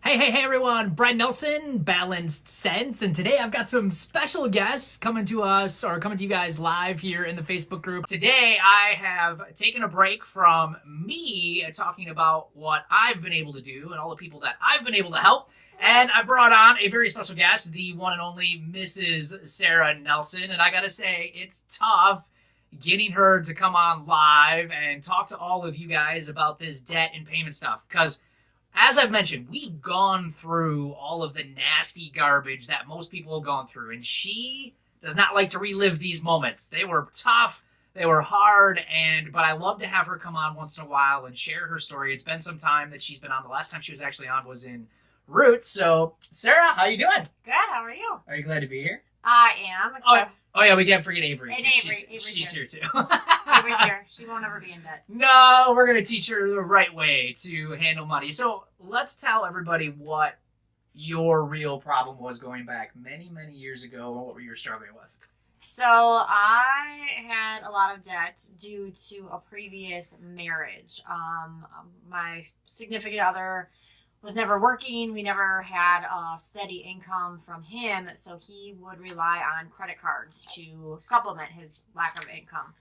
Hey everyone, Brett Nelson, Balanced Sense, and today I've got some special guests coming to you guys live here in the Facebook group. Today I have taken a break from me talking about what I've been able to do and all the people that I've been able to help, and I brought on a very special guest, the one and only Mrs. Sarah Nelson, and I gotta say, it's tough getting her to come on live and talk to all of you guys about this debt and payment stuff, because as I've mentioned, we've gone through all of the nasty garbage that most people have gone through, and she does not like to relive these moments. They were tough, they were hard, but I love to have her come on once in a while and share her story. It's been some time that she's been on. The last time she was actually on was in Roots. So, Sarah, how you doing? Good, how are you? Are you glad to be here? I am. Oh yeah, we can't forget Avery too. Avery's She's here too. Avery's here. She won't ever be in debt. No, we're going to teach her the right way to handle money. So let's tell everybody what your real problem was going back many, many years ago and what you were struggling with. So I had a lot of debt due to a previous marriage. My significant other was never working. We never had a steady income from him, so he would rely on credit cards to supplement his lack of income.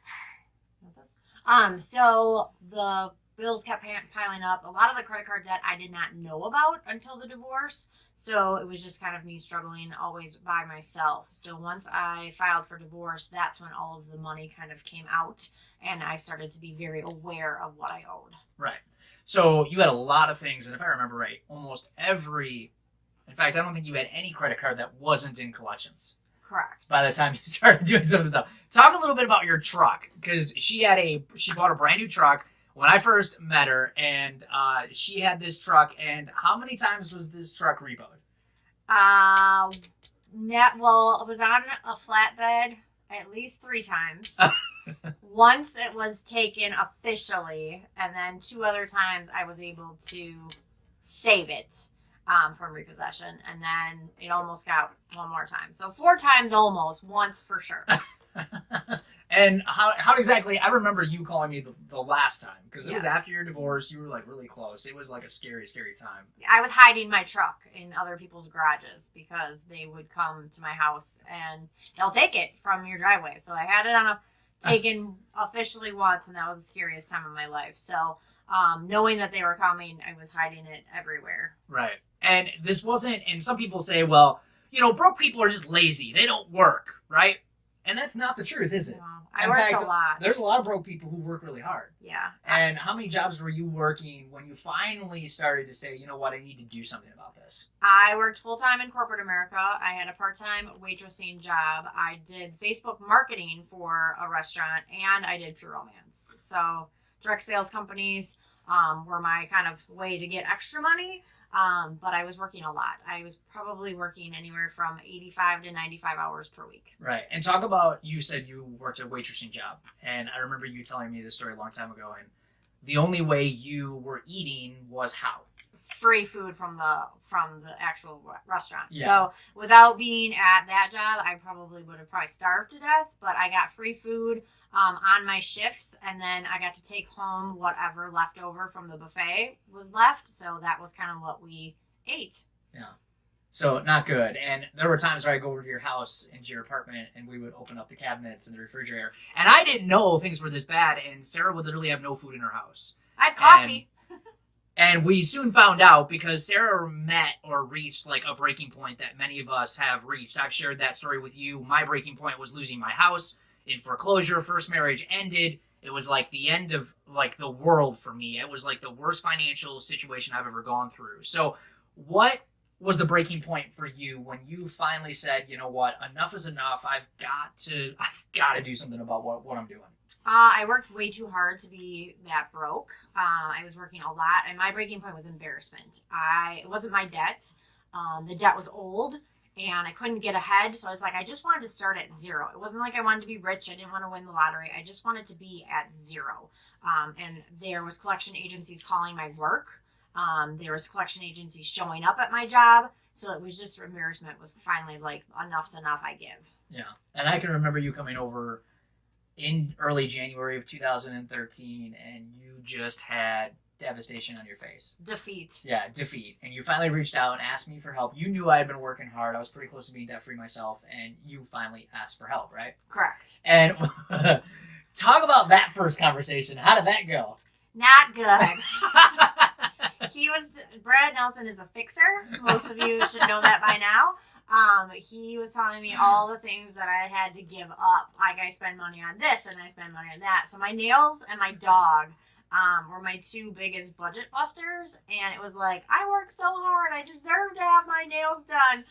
So the bills kept piling up. A lot of the credit card debt I did not know about until the divorce, so it was just kind of me struggling always by myself. So once I filed for divorce, that's when all of the money kind of came out, and I started to be very aware of what I owed. Right. So you had a lot of things, and if I remember right, in fact, I don't think you had any credit card that wasn't in collections. Correct. By the time you started doing some of the stuff. Talk a little bit about your truck, because she bought a brand new truck when I first met her, and she had this truck, and how many times was this truck repoed? It was on a flatbed at least 3 times. Once it was taken officially, and then 2 other times I was able to save it from repossession, and then it almost got 1 more time. So 4 times almost, once for sure. And how exactly, I remember you calling me the last time, because it was Yes. after your divorce. You were like really close. It was like a scary, scary time. I was hiding my truck in other people's garages because they would come to my house and they'll take it from your driveway. So I had it taken officially once, and that was the scariest time of my life. So knowing that they were coming, I was hiding it everywhere. Right. And this wasn't, and some people say, well, broke people are just lazy. They don't work, right? And that's not the truth, is it? No, I worked a lot. There's a lot of broke people who work really hard. Yeah. And how many jobs were you working when you finally started to say, you know what, I need to do something about this? I worked full-time in corporate America. I had a part-time waitressing job. I did Facebook marketing for a restaurant, and I did Pure Romance. So direct sales companies were my kind of way to get extra money. But I was working a lot. I was probably working anywhere from 85 to 95 hours per week. Right. And talk about, you said you worked a waitressing job. And I remember you telling me this story a long time ago. And the only way you were eating was how? Free food from the actual restaurant. Yeah. So without being at that job, I probably would have starved to death, but I got free food on my shifts, and then I got to take home whatever left over from the buffet was left. So that was kind of what we ate. Yeah. So not good. And there were times where I go over to your house, into your apartment, and we would open up the cabinets and the refrigerator. And I didn't know things were this bad, and Sarah would literally have no food in her house. I had coffee. And we soon found out, because Sarah met or reached like a breaking point that many of us have reached. I've shared that story with you. My breaking point was losing my house in foreclosure. First marriage ended. It was like the end of like the world for me. It was like the worst financial situation I've ever gone through. So what was the breaking point for you when you finally said, you know what, enough is enough. I've got to do something about what I'm doing. I worked way too hard to be that broke. I was working a lot, and my breaking point was embarrassment. It wasn't my debt. The debt was old, and I couldn't get ahead. So I was like, I just wanted to start at 0. It wasn't like I wanted to be rich. I didn't want to win the lottery. I just wanted to be at 0. And there was collection agencies calling my work. There was collection agencies showing up at my job. So it was just embarrassment was finally like, enough's enough, I give. Yeah. And I can remember you coming over in early January of 2013, and you just had devastation on your face. Defeat. Yeah, defeat. And you finally reached out and asked me for help. You knew I had been working hard. I was pretty close to being debt-free myself, and you finally asked for help, right? Correct. And talk about that first conversation. How did that go? Not good. Brad Nelson is a fixer. Most of you should know that by now. He was telling me all the things that I had to give up. Like, I spend money on this and I spend money on that. So my nails and my dog were my two biggest budget busters. And it was like, I work so hard. I deserve to have my nails done.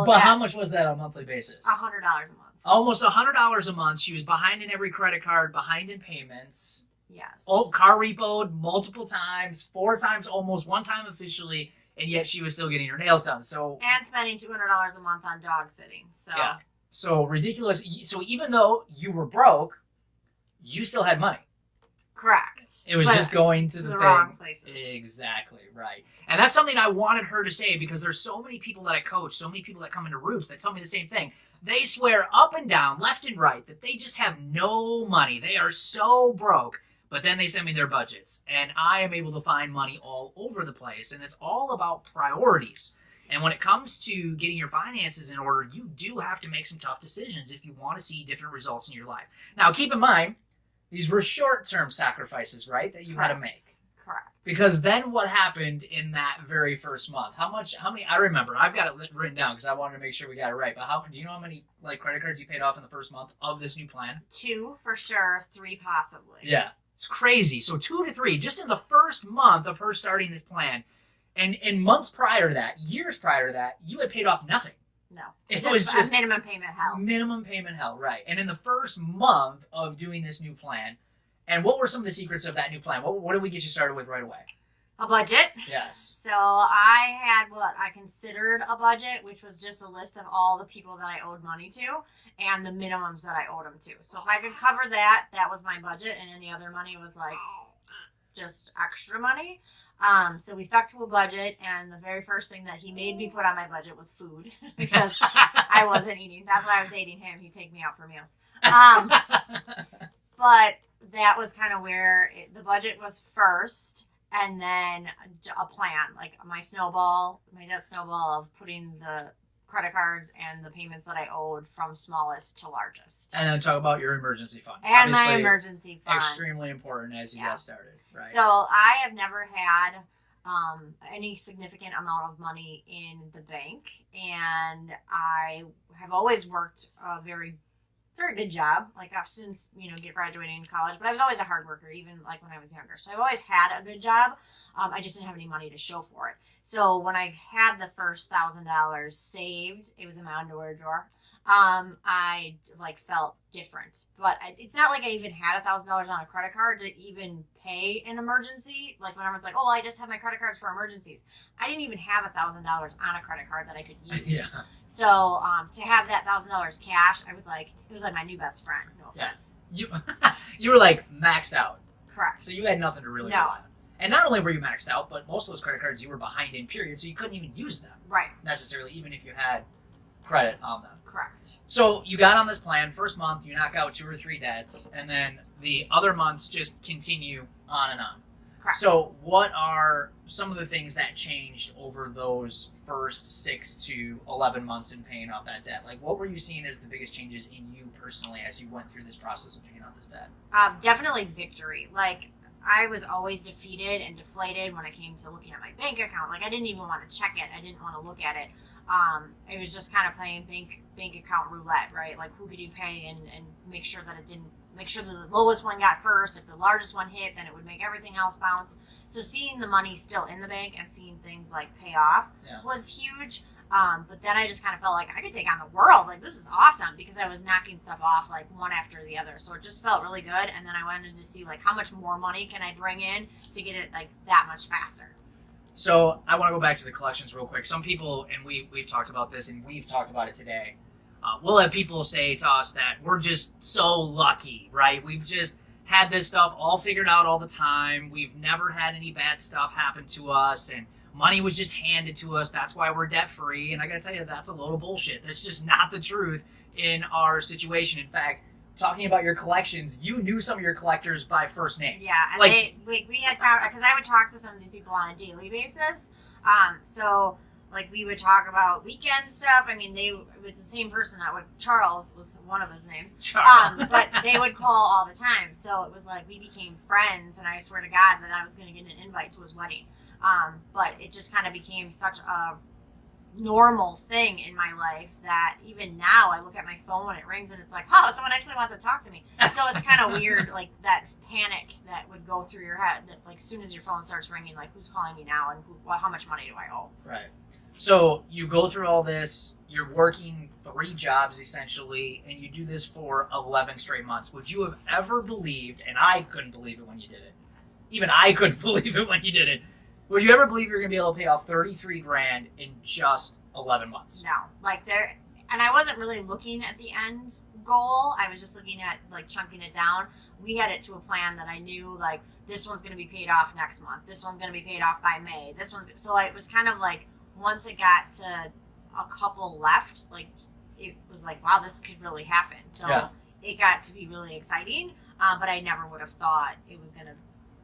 But how much was that on a monthly basis? $100 a month. Almost $100 a month. She was behind in every credit card, behind in payments. Yes. Oh, car repoed multiple times, 4 times, almost 1 time officially, and yet she was still getting her nails done. So and spending $200 a month on dog sitting. So yeah, so ridiculous. So even though you were broke, you still had money. Correct. It was just going to the wrong places. Exactly right. And that's something I wanted her to say, because there's so many people that I coach, so many people that come into Roots that tell me the same thing. They swear up and down, left and right, that they just have no money. They are so broke. But then they send me their budgets, and I am able to find money all over the place, and it's all about priorities. And when it comes to getting your finances in order, you do have to make some tough decisions if you want to see different results in your life. Now, keep in mind, these were short-term sacrifices, right, that you had to make. Correct. Because then what happened in that very first month? How many, I remember, I've got it written down because I wanted to make sure we got it right, but do you know how many credit cards you paid off in the first month of this new plan? 2 for sure, 3 possibly. Yeah. It's crazy. So 2 to 3, just in the first month of her starting this plan. And months prior to that, years prior to that, you had paid off nothing. No. It was just minimum payment hell. Minimum payment hell, right. And in the first month of doing this new plan, and what were some of the secrets of that new plan? What did we get you started with right away? A budget. Yes. So I had what I considered a budget, which was just a list of all the people that I owed money to and the minimums that I owed them to. So if I could cover that, that was my budget, and any other money was like just extra money. So we stuck to a budget, and the very first thing that he made me put on my budget was food because I wasn't eating. That's why I was dating him. He'd take me out for meals. But that was kind of where the budget was first. And then a plan, like my debt snowball of putting the credit cards and the payments that I owed from smallest to largest. And then talk about your emergency fund. And obviously, my emergency fund. Extremely important as you got started, right? So I have never had any significant amount of money in the bank. And I have always worked a very good job, like I've since, graduating in college, but I was always a hard worker, even like when I was younger. So I've always had a good job. I just didn't have any money to show for it. So when I had the first $1,000 saved, it was in my underwear drawer. I felt different, but it's not like I even had $1,000 on a credit card to even pay an emergency. Like when everyone's like, "Oh, I just have my credit cards for emergencies." I didn't even have $1,000 on a credit card that I could use. Yeah. So to have that $1,000 cash, it was like my new best friend. No offense. Yeah. You were like maxed out. Correct. So you had nothing to really rely on. And not only were you maxed out, but most of those credit cards you were behind in, period, so you couldn't even use them. Right. Necessarily, even if you had credit on them. Correct. So you got on this plan. First month, you knock out 2 or 3 debts, and then the other months just continue on and on. Correct. So what are some of the things that changed over those first 6 to 11 months in paying off that debt? Like, what were you seeing as the biggest changes in you personally as you went through this process of paying off this debt? Definitely victory. Like, I was always defeated and deflated when it came to looking at my bank account. Like, I didn't even want to check it. I didn't want to look at it. It was just kind of playing bank account roulette, right? Like, who could you pay and make sure that the lowest one got first. If the largest one hit, then it would make everything else bounce. So seeing the money still in the bank and seeing things like pay off was huge. But then I just kind of felt like I could take on the world. Like, this is awesome, because I was knocking stuff off like one after the other. So it just felt really good. And then I wanted to see like how much more money can I bring in to get it like that much faster. So I want to go back to the collections real quick. Some people, and we've talked about this, and we've talked about it today. We'll have people say to us that we're just so lucky, right? We've just had this stuff all figured out all the time. We've never had any bad stuff happen to us, and money was just handed to us. That's why we're debt free. And I got to tell you, that's a load of bullshit. That's just not the truth in our situation. In fact, talking about your collections, you knew some of your collectors by first name. Yeah, and Like- we had, because I would talk to some of these people on a daily basis. So like we would talk about weekend stuff. I mean, it was the same person that would, Charles was one of his names. But they would call all the time. So it was like we became friends, and I swear to God that I was going to get an invite to his wedding. But it just kind of became such a normal thing in my life that even now I look at my phone when it rings and it's like, oh, someone actually wants to talk to me. So it's kind of weird, like that panic that would go through your head that like as soon as your phone starts ringing, like who's calling me now and how much money do I owe? Right. So you go through all this, you're working 3 jobs essentially, and you do this for 11 straight months. Would you have ever believed, and I couldn't believe it when you did it, even I couldn't believe it when you did it, would you ever believe you're going to be able to pay off 33 grand in just 11 months? No. And I wasn't really looking at the end goal. I was just looking at like chunking it down. We had it to a plan that I knew like this one's going to be paid off next month. This one's going to be paid off by May. So it was kind of like once it got to a couple left, like it was like, wow, this could really happen. So It got to be really exciting. But I never would have thought it was going to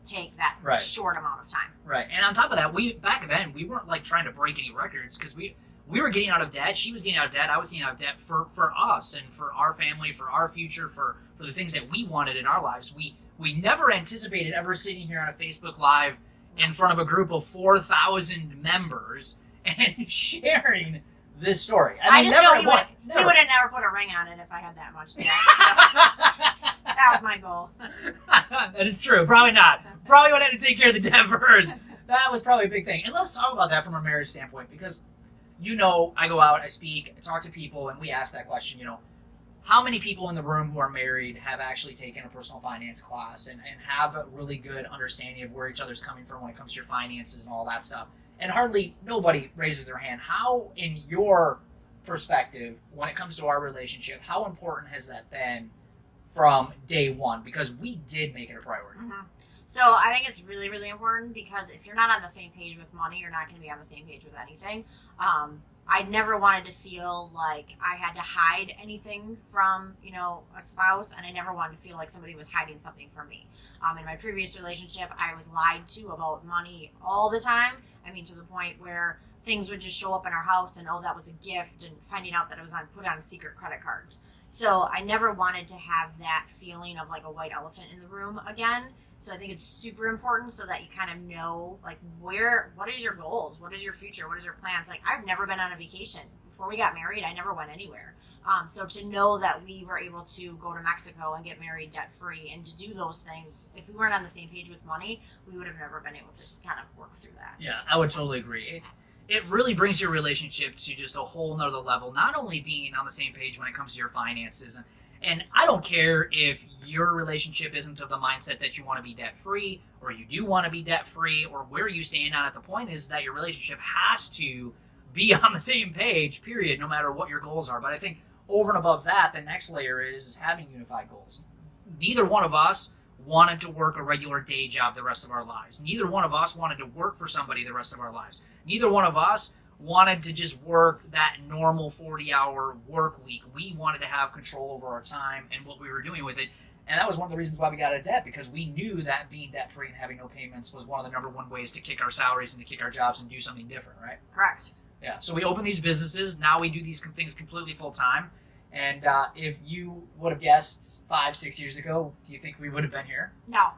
take that short amount of time. Right. And on top of that, back then we weren't like trying to break any records because we were getting out of debt. She was getting out of debt. I was getting out of debt for us and for our family, for our future, for the things that we wanted in our lives. We never anticipated ever sitting here on a Facebook Live in front of a group of 4,000 members and sharing this story. I just know he would have never put a ring on it if I had that much debt. So that was my goal. That is true. Probably not. Probably would have to take care of the debt first. That was probably a big thing. And let's talk about that from a marriage standpoint because, I go out, I speak, I talk to people, and we ask that question, how many people in the room who are married have actually taken a personal finance class and have a really good understanding of where each other's coming from when it comes to your finances and all that stuff? And hardly nobody raises their hand. How, in your perspective, when it comes to our relationship, how important has that been from day one? Because we did make it a priority. Mm-hmm. So I think it's really, really important because if you're not on the same page with money, you're not going to be on the same page with anything. I never wanted to feel like I had to hide anything from, a spouse, and I never wanted to feel like somebody was hiding something from me. In my previous relationship, I was lied to about money all the time. I mean, to the point where things would just show up in our house and, that was a gift, and finding out that it was put on secret credit cards. So I never wanted to have that feeling of like a white elephant in the room again. So I think it's super important so that you kind of know, like, what is your goals? What is your future? What is your plans? Like, I've never been on a vacation. Before we got married, I never went anywhere. So to know that we were able to go to Mexico and get married debt-free and to do those things, if we weren't on the same page with money, we would have never been able to kind of work through that. Yeah, I would totally agree. It really brings your relationship to just a whole nother level, not only being on the same page when it comes to your finances. And I don't care if your relationship isn't of the mindset that you want to be debt-free or you do want to be debt-free or where you stand on it. The point is that your relationship has to be on the same page, period, no matter what your goals are. But I think over and above that, the next layer is having unified goals. Neither one of us wanted to work a regular day job the rest of our lives. Neither one of us wanted to work for somebody the rest of our lives. Neither one of us wanted to just work that normal 40-hour work week. We wanted to have control over our time and what we were doing with it. And that was one of the reasons why we got out of debt, because we knew that being debt-free and having no payments was one of the number one ways to kick our salaries and to kick our jobs and do something different, right? Correct. Yeah. So we opened these businesses. Now we do these things completely full-time. And if you would have guessed 5-6 years ago, do you think we would have been here? No.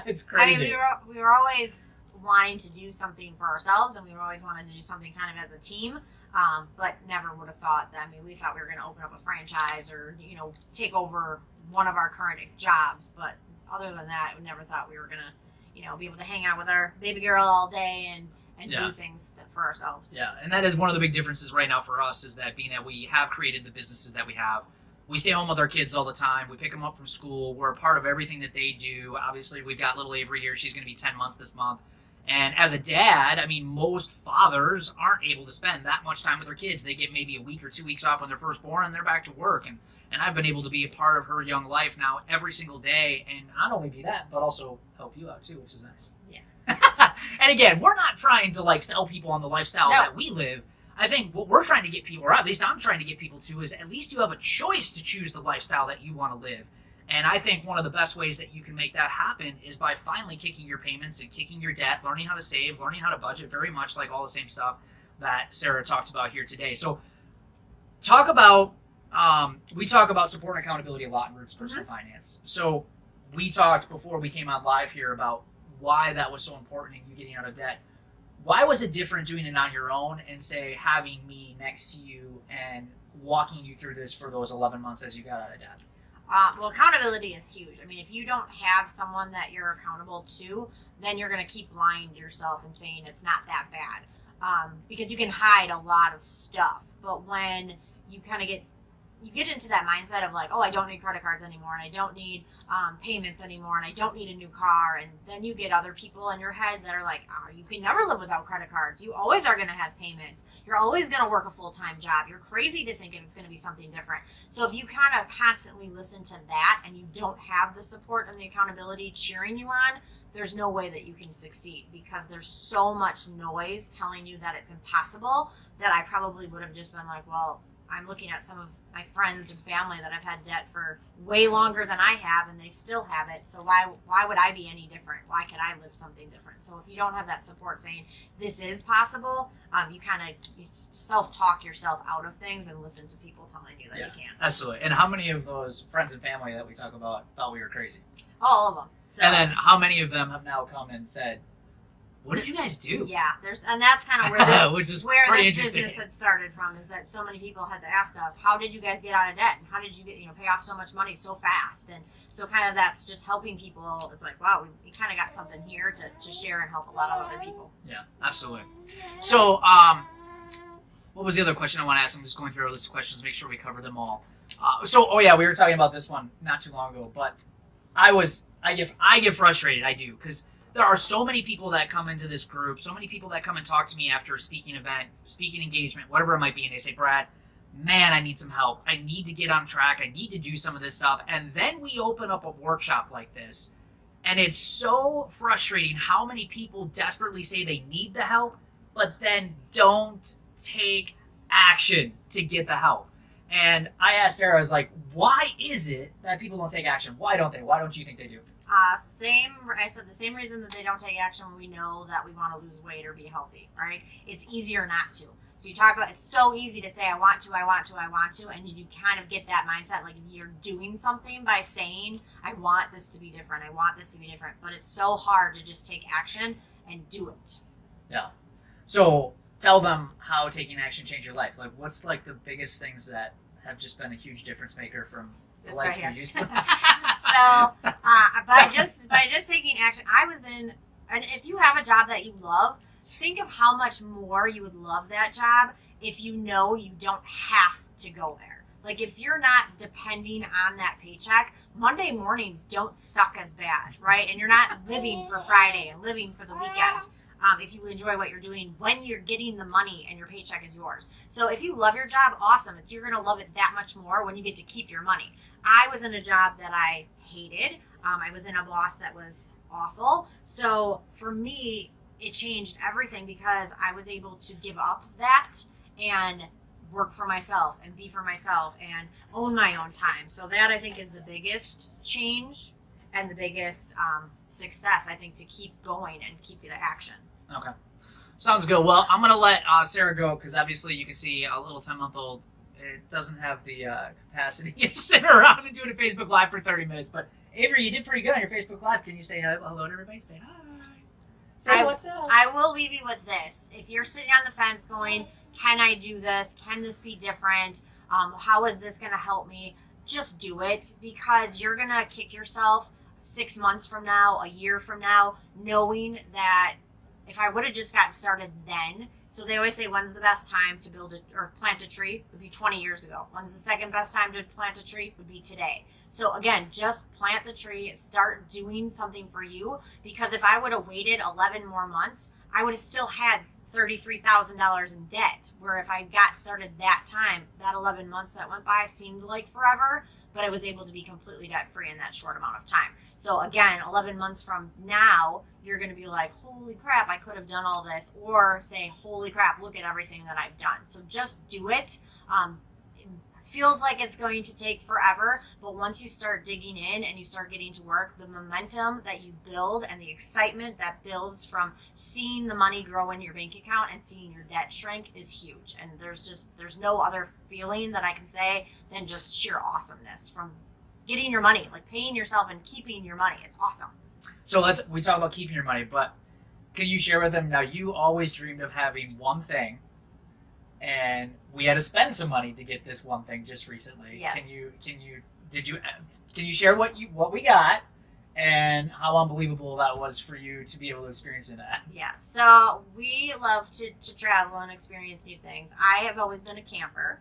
It's crazy. I mean, we were always wanting to do something for ourselves, and we always wanted to do something kind of as a team, but never would have thought that. I mean, we thought we were going to open up a franchise or, take over one of our current jobs, but other than that, we never thought we were going to, be able to hang out with our baby girl all day and do things for ourselves. Yeah, and that is one of the big differences right now for us, is that being that we have created the businesses that we have, we stay home with our kids all the time. We pick them up from school. We're a part of everything that they do. Obviously, we've got little Avery here. She's going to be 10 months this month. And as a dad, I mean, most fathers aren't able to spend that much time with their kids. They get maybe a week or 2 weeks off when they're first born, and they're back to work. And I've been able to be a part of her young life now every single day, and not only be that, but also help you out too, which is nice. Yes. And again, we're not trying to sell people on the lifestyle that we live. I think what we're trying to get people, or at least I'm trying to get people to, is at least you have a choice to choose the lifestyle that you want to live. And I think one of the best ways that you can make that happen is by finally kicking your payments and kicking your debt, learning how to save, learning how to budget, very much like all the same stuff that Sarah talked about here today. So talk about, we talk about support and accountability a lot in Roots Personal Finance. So we talked before we came on live here about why that was so important in you getting out of debt. Why was it different doing it on your own and, say, having me next to you and walking you through this for those 11 months as you got out of debt? Well, accountability is huge. I mean, if you don't have someone that you're accountable to, then you're going to keep lying to yourself and saying it's not that bad, because you can hide a lot of stuff. But when you kind of get into that mindset of like, oh, I don't need credit cards anymore, and I don't need payments anymore, and I don't need a new car, and then you get other people in your head that are like, oh, you can never live without credit cards. You always are going to have payments. You're always going to work a full-time job. You're crazy to think it's going to be something different. So if you kind of constantly listen to that and you don't have the support and the accountability cheering you on, there's no way that you can succeed, because there's so much noise telling you that it's impossible that I probably would have just been like, well, I'm looking at some of my friends and family that have had debt for way longer than I have, and they still have it. So why would I be any different? Why could I live something different? So if you don't have that support saying this is possible, you kind of self-talk yourself out of things and listen to people telling you that you can't. Absolutely. And how many of those friends and family that we talk about thought we were crazy? All of them. So, and then how many of them have now come and said, what did you guys do? Yeah, and that's kind of where which is where pretty this business had started from, is that so many people had to ask us, how did you guys get out of debt? And how did you get, pay off so much money so fast? And so kind of that's just helping people. It's like, wow, we kind of got something here to share and help a lot of other people. Yeah, absolutely. So, what was the other question I want to ask? I'm just going through our list of questions, make sure we cover them all. We were talking about this one not too long ago, but I get frustrated. I do, because there are so many people that come into this group, so many people that come and talk to me after a speaking event, speaking engagement, whatever it might be, and they say, Brad, man, I need some help. I need to get on track. I need to do some of this stuff. And then we open up a workshop like this, and it's so frustrating how many people desperately say they need the help, but then don't take action to get the help. And I asked Sarah, I was like, why is it that people don't take action? Why don't they? Why don't you think they do? I said the same reason that they don't take action when we know that we want to lose weight or be healthy, right? It's easier not to. So you talk about, it's so easy to say, I want to, and you kind of get that mindset, like you're doing something by saying, I want this to be different, but it's so hard to just take action and do it. Yeah. So tell them how taking action changed your life. Like, what's like the biggest things that have just been a huge difference maker from the life you're used to? So, by just taking action, and if you have a job that you love, think of how much more you would love that job if you know you don't have to go there. Like, if you're not depending on that paycheck, Monday mornings don't suck as bad, right? And you're not living for Friday and living for the weekend. If you enjoy what you're doing when you're getting the money and your paycheck is yours. So if you love your job, awesome. You're going to love it that much more when you get to keep your money. I was in a job that I hated. I was in a boss that was awful. So for me, it changed everything, because I was able to give up that and work for myself and be for myself and own my own time. So that, I think, is the biggest change and the biggest success, I think, to keep going and keep the action. Okay. Sounds good. Well, I'm going to let Sarah go, because obviously you can see a little 10-month-old, it doesn't have the capacity to sit around and do a Facebook Live for 30 minutes. But Avery, you did pretty good on your Facebook Live. Can you say hello to everybody? Say hi. Say what's up. I will leave you with this. If you're sitting on the fence going, can I do this? Can this be different? How is this going to help me? Just do it, because you're going to kick yourself 6 months from now, a year from now, knowing that if I would have just gotten started then. So they always say, when's the best time to plant a tree? Would be 20 years ago. When's the second best time to plant a tree? Would be today. So again, just plant the tree, start doing something for you, because if I would have waited 11 more months, I would have still had $33,000 in debt, where if I got started that time, that 11 months that went by seemed like forever, but I was able to be completely debt free in that short amount of time. So again, 11 months from now, you're going to be like, holy crap, I could have done all this, or say, holy crap, look at everything that I've done. So just do it. It feels like it's going to take forever, but once you start digging in and you start getting to work, the momentum that you build and the excitement that builds from seeing the money grow in your bank account and seeing your debt shrink is huge. And there's no other feeling that I can say than just sheer awesomeness from getting your money, like paying yourself and keeping your money. It's awesome. So we talk about keeping your money, but can you share with them now? You always dreamed of having one thing, and we had to spend some money to get this one thing just recently. Yes. Can you share what we got and how unbelievable that was for you to be able to experience that? Yeah. So we love to travel and experience new things. I have always been a camper.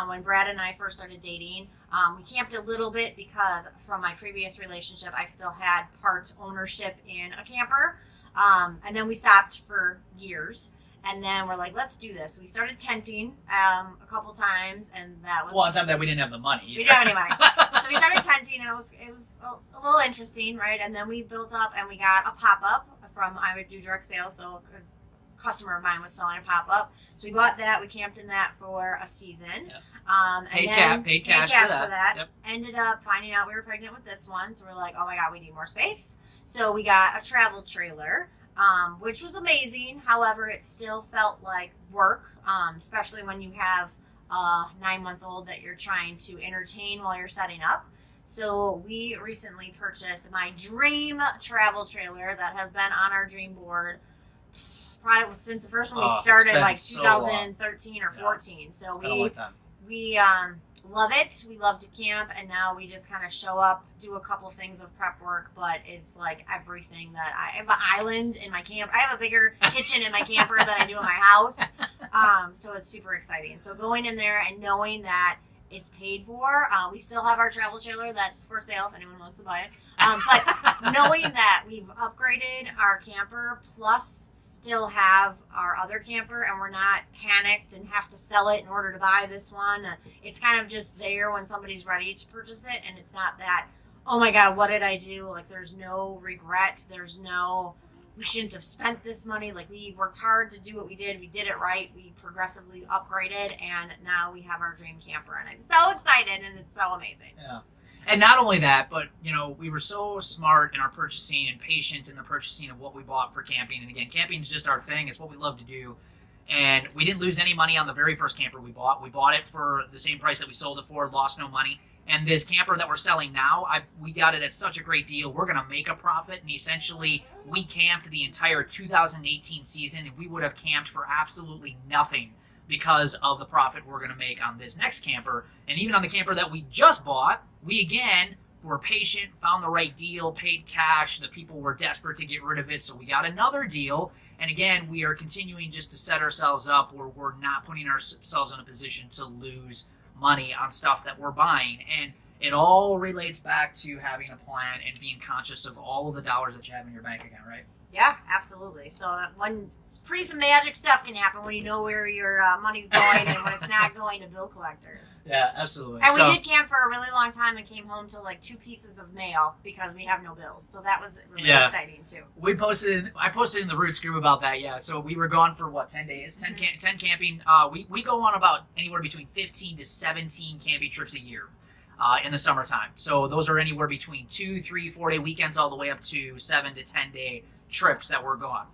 When Brad and I first started dating, we camped a little bit because from my previous relationship, I still had part ownership in a camper. And then we stopped for years. And then we're like, let's do this. So we started tenting a couple times, and that was... Well, on top of that, we didn't have the money either. We didn't have any money. So we started tenting, and it was a little interesting, right? And then we built up, and we got a pop-up from... I would do direct sales, so a customer of mine was selling a pop-up. So we bought that. We camped in that for a season. Yep. Paid cash for that. Yep. Ended up finding out we were pregnant with this one. So we're like, oh my God, we need more space. So we got a travel trailer, which was amazing. However, it still felt like work, especially when you have a 9-month-old that you're trying to entertain while you're setting up. So we recently purchased my dream travel trailer that has been on our dream board probably since the first one we started, like so 2013 or 14. So we love it. We love to camp, and now we just kind of show up, do a couple things of prep work, but it's like everything that I have an island in my camp. I have a bigger kitchen in my camper than I do in my house. So it's super exciting. So going in there and knowing that it's paid for. We still have our travel trailer that's for sale if anyone wants to buy it. But knowing that we've upgraded our camper plus still have our other camper and we're not panicked and have to sell it in order to buy this one. It's kind of just there when somebody's ready to purchase it, and it's not that, oh my God, what did I do? Like there's no regret. There's no, we shouldn't have spent this money. Like we worked hard to do what we did. We did it right. We progressively upgraded, and now we have our dream camper, and I'm so excited, and it's so amazing. Yeah. And not only that, but we were so smart in our purchasing and patient in the purchasing of what we bought for camping. And again, camping is just our thing. It's what we love to do. And we didn't lose any money on the very first camper we bought. We bought it for the same price that we sold it for, lost no money. And this camper that we're selling now, we got it at such a great deal. We're going to make a profit. And essentially, we camped the entire 2018 season, and we would have camped for absolutely nothing because of the profit we're going to make on this next camper. And even on the camper that we just bought, we again were patient, found the right deal, paid cash. The people were desperate to get rid of it, so we got another deal. And again, we are continuing just to set ourselves up where we're not putting ourselves in a position to lose money on stuff that we're buying. And it all relates back to having a plan and being conscious of all of the dollars that you have in your bank account, right? Yeah, absolutely. So some magic stuff can happen when you know where your money's going and when it's not going to bill collectors. Yeah, absolutely. And we did camp for a really long time and came home to like 2 pieces of mail because we have no bills. So that was really exciting too. I posted in the Roots group about that. Yeah. So we were gone for 10 days, 10 camping. We go on about anywhere between 15 to 17 camping trips a year. In the summertime. So those are anywhere between 2, 3, 4-day weekends all the way up to 7 to 10-day trips that we're gone.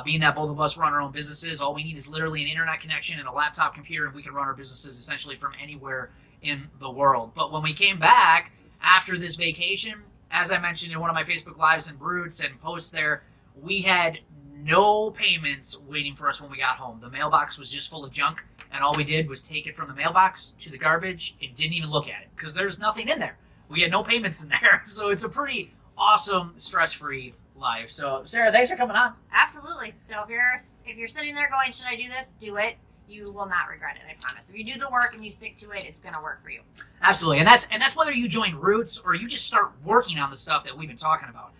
Being that both of us run our own businesses, all we need is literally an internet connection and a laptop computer, and we can run our businesses essentially from anywhere in the world. But when we came back after this vacation, as I mentioned in one of my Facebook Lives and Brutes and posts there, we had no payments waiting for us when we got home. The mailbox was just full of junk, and all we did was take it from the mailbox to the garbage and didn't even look at it because there's nothing in there. We had no payments in there. So it's a pretty awesome, stress-free life. So Sarah, thanks for coming on. Absolutely. So if you're sitting there going, should I do this? Do it. You will not regret it, I promise. If you do the work and you stick to it, it's going to work for you. Absolutely. And that's whether you join Roots or you just start working on the stuff that we've been talking about.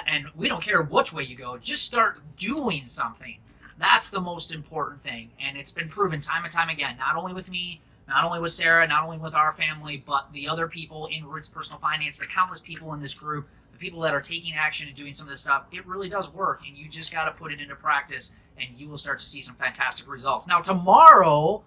And we don't care which way you go. Just start doing something. That's the most important thing. And it's been proven time and time again, not only with me, not only with Sarah, not only with our family, but the other people in Roots Personal Finance, the countless people in this group, the people that are taking action and doing some of this stuff, it really does work, and you just got to put it into practice, and you will start to see some fantastic results. Now, tomorrow,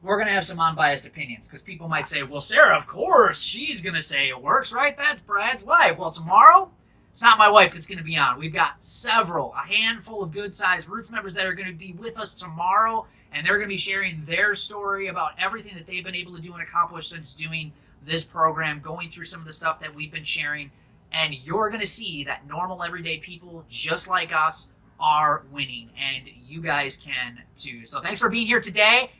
we're going to have some unbiased opinions, because people might say, well, Sarah, of course, she's going to say it works, right? That's Brad's wife. Well, tomorrow, it's not my wife that's going to be on. We've got a handful of good-sized Roots members that are going to be with us tomorrow, and they're going to be sharing their story about everything that they've been able to do and accomplish since doing this program, going through some of the stuff that we've been sharing, and you're going to see that normal, everyday people just like us are winning, and you guys can too. So thanks for being here today.